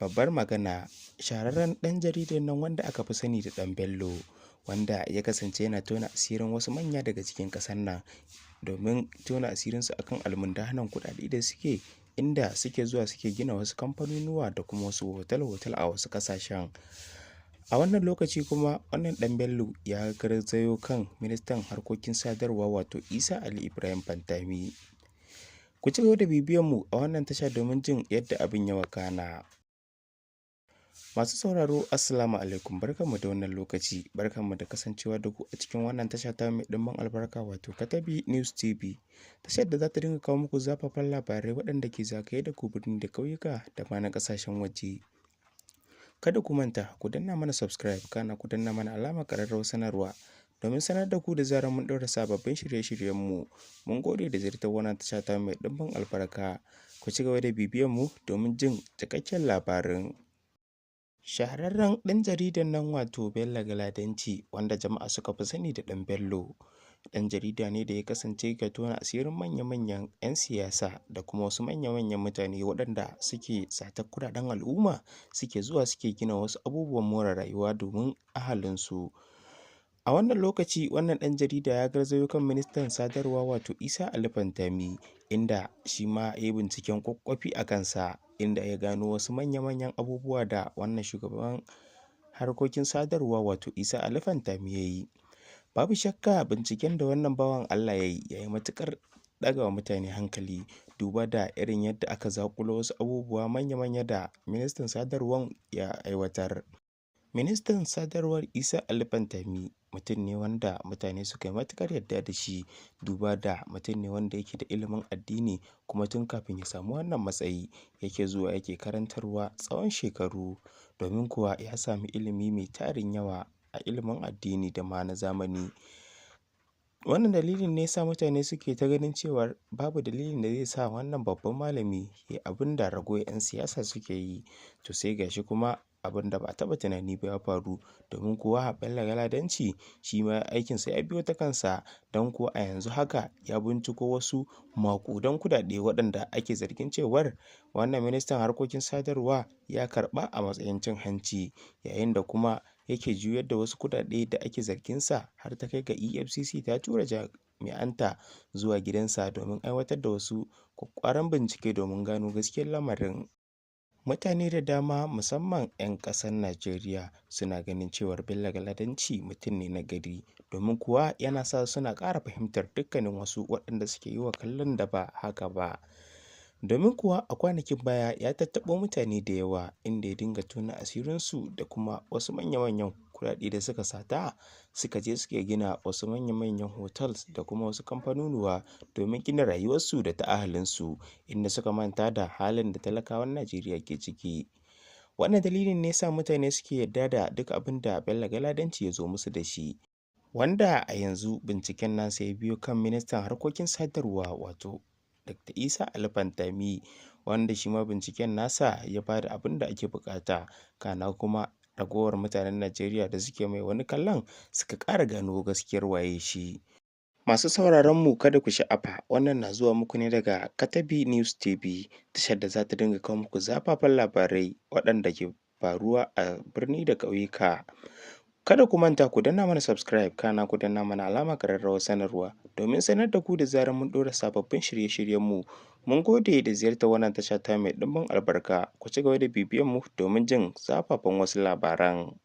Babbar magana, shahararren ɗan jaridar nan wanda aka fi sani da Ɗan Bello, wanda ya kasance yana tona asirin wasu manya daga cikin ƙasar nan domin tona asirinsu akan almundahanar kuɗaɗe da suke inda suke zuwa suke gina wasu kamfanonuwa da kuma wasu hotel-hotel a wasu ƙasashen. A wannan lokaci kuma wannan Ɗan Bello ya garzayo kan ministan harkokin sadarwa wato Isa Ali Ibrahim Fantami. Ku ci gaba da bibiyan mu a wannan tasha domin jin yadda abin ya wakana. Masu sauraro Assalamu alaikum, barkanmu da wannan lokaci, barkanmu da kasancewa da ku a cikin wannan tasha ta mai ɗimbin albarka wato Katabi News TV, tashar da za ta dinga kawo muku zafafan labarai waɗanda ke zagaye da ku birni da ƙauyuka da ma na ƙasashen waje. Kada ku manta ku danna mana subscribe, kana ku danna mana alamar ƙararrawar sanarwa domin sanar da ku da zarar mun ɗaura sababbin shirye-shiryenmu. Mun gode da ziyartar wannan tasha ta mai ɗimbin albarka. Ku ci gaba da bibiyan mu domin jin cikakken labarin. Shahararren ɗan jaridar nan wato Bello Galadanci, wanda jama'a suka fi sani da Ɗan Bello, ɗan jarida ne da ya kasance ga tona asirin manya-manyan 'yan siyasa da kuma wasu manya-manyan mutane waɗanda suke satar kuɗaɗen al'umma, suke zuwa suke gina wasu abubuwan more rayuwa domin ahalinsu. A wannan lokaci wannan ɗan jarida ya garzayo kan ministan sadarwa wato Isa Ali Fantami, inda shi ma ya yi binciken ƙwaƙƙwafi a kansa, inda ya gano wasu manya-manyan abubuwa da wannan shugaban harkokin sadarwa wato Isa Ali Fantami ya yi. Babu shakka binciken da wannan bawan Allah ya yi matuƙar ɗaga wa mutane hankali, duba da irin yadda aka zaƙulo wasu abubuwa manya-manya da ministan sadarwar ya aiwatar. Ministan sadarwar Isa Ali Fantami mutum ne wanda mutane suka yi matuƙar yarda da shi, duba da mutum ne wanda yake da ilimin addini, kuma tun kafin ya samu wannan matsayi yake zuwa yake karantarwa tsawon shekaru, domin kuwa ya sami ilimi mai tarin yawa a ilimin addini da ma na zamani. Wannan dalilin ne ya sa mutane suke ta ganin cewar babu dalilin da zai sa wannan babban malami ya yi abin da ragowar 'yan siyasa suke yi. To sai ga shi kuma abin da ba a taɓa tunani ba ya faru, domin kuwa Bello Galadanci shi ma aikinsa ya biyo ta kansa, don kuwa a yanzu haka ya binciko wasu maƙudan kuɗaɗe waɗanda ake zargin cewar wannan ministan harkokin sadarwa ya karɓa a matsayin cin hanci, yayin da kuma yake juyar da wasu kuɗaɗe da ake zarginsa har ta kai ga EFCC ta tura jami'anta zuwa gidansa domin aiwatar da wasu ƙwaƙƙwaran bincike domin gano gaskiyar lamarin. Mutane da dama musamman 'yan ƙasar Najeriya suna ganin cewar Bello Galadanci mutum ne na gari, domin kuwa yana sa suna ƙara fahimtar dukkanin wasu waɗanda suke yi wa kallon da ba haka ba. Domin kuwa a kwanakin baya ya tattaɓo mutane da yawa, inda ya dinga tona asirinsu da kuma wasu manya-manyan kuɗaɗe da suka sata, suka je suke gina wasu manya-manyan hotels da kuma wasu kamfanonuwa domin gina rayuwarsu da ta ahalinsu, inda suka manta da halin da talakawan Najeriya ke ciki. Wannan dalilin ne ya sa mutane suke yarda da duk abin da Bello Galadanci ya zo musu da shi, wanda a yanzu binciken nasa ya biyo kan ministan harkokin sadarwa wato Dr. Isa Ali Fantami, wanda shi ma binciken nasa ya ba da abin da ake buƙata, kana kuma ragowar mutanen Najeriya da suke mai wani kallon suka ƙara gano gaskiyar waye shi. Masu sauraron mu kada ku sha'afa, wannan na zuwa muku ne daga Katabi News TV, tashar da za ta dinga kawo muku zafafan labarai waɗanda ke faruwa a birni da ƙauyuka. Kada ku manta ku danna mana subscribe, kana ku danna mana alamar ƙararrawar sanarwa domin sanar da ku da zarar mun ɗora sababbin shirye-shiryenmu. Mun gode da ziyartar wannan tasha ta mai ɗimbin albarka. Ku ci gaba da bibiyan mu domin jin zafafan wasu labaran.